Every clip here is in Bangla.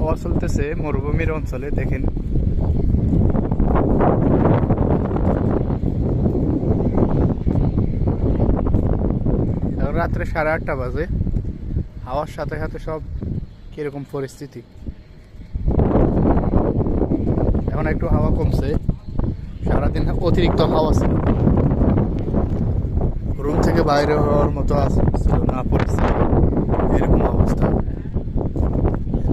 হাওয়া চলতেছে মরুভূমির অঞ্চলে, দেখেন। রাত্রে 8:30 বাজে, হাওয়ার সাথে সাথে সব কিরকম পরিস্থিতি। এখন একটু হাওয়া কমছে, সারাদিন অতিরিক্ত হাওয়া ছিল, রুম থেকে বাইরে হওয়ার মতো ছিল না পরিস্থিতি, এরকম অবস্থা।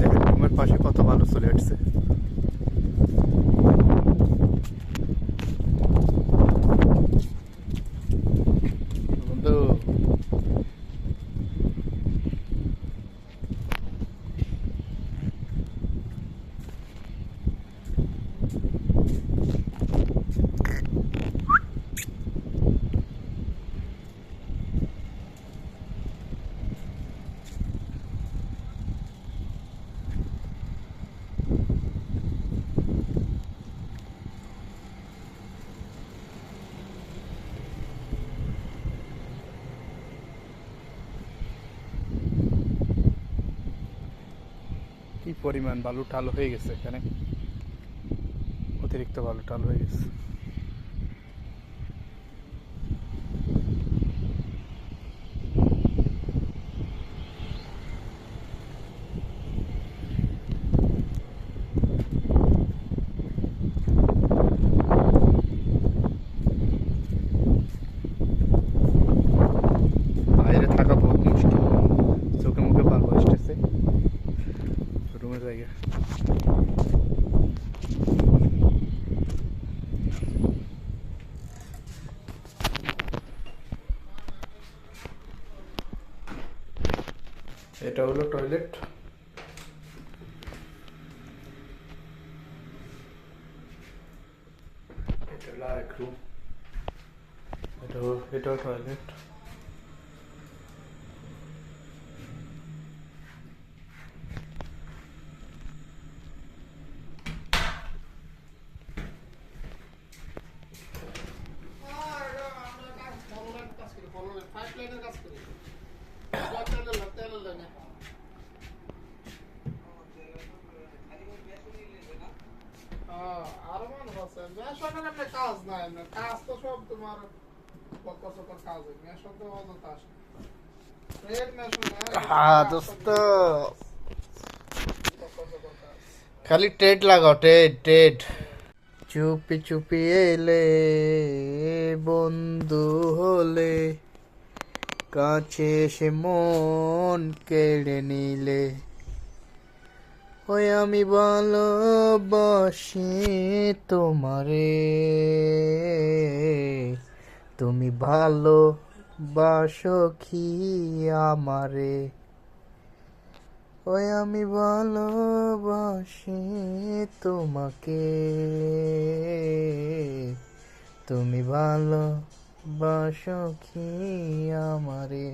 দেখেন রুমের পাশে কত ভালো চলে আসছে। বন্ধু, কি পরিমাণ বালু টাল হয়ে গেছে এখানে, অতিরিক্ত বালু টাল হয়ে গেছে। বাইরে থাকা বহুত মুশকিল, চোখে মুখে বালু আসতেছে, রুমে জায়গা। এটা হলো টয়লেট, এটা হলো আরেক রুম, এটাও টয়লেট। কাজ নাই, কাজ তো সব তোমার কাজ, মেশন তো অযথা আসে। হ্যাঁ দোস্ত, খালি টেড লাগাও, টেড টেড। চুপি চুপি এলে বন্ধু হলে, কাছে এসে মন কেড়ে নিলে, ওই আমি ভালোবাসি তোমারে, তুমি ভালোবাসো কি আমারে, ওই আমি ভালোবাসি তোমাকে, তুমি ভালোবাসো কি আমারে।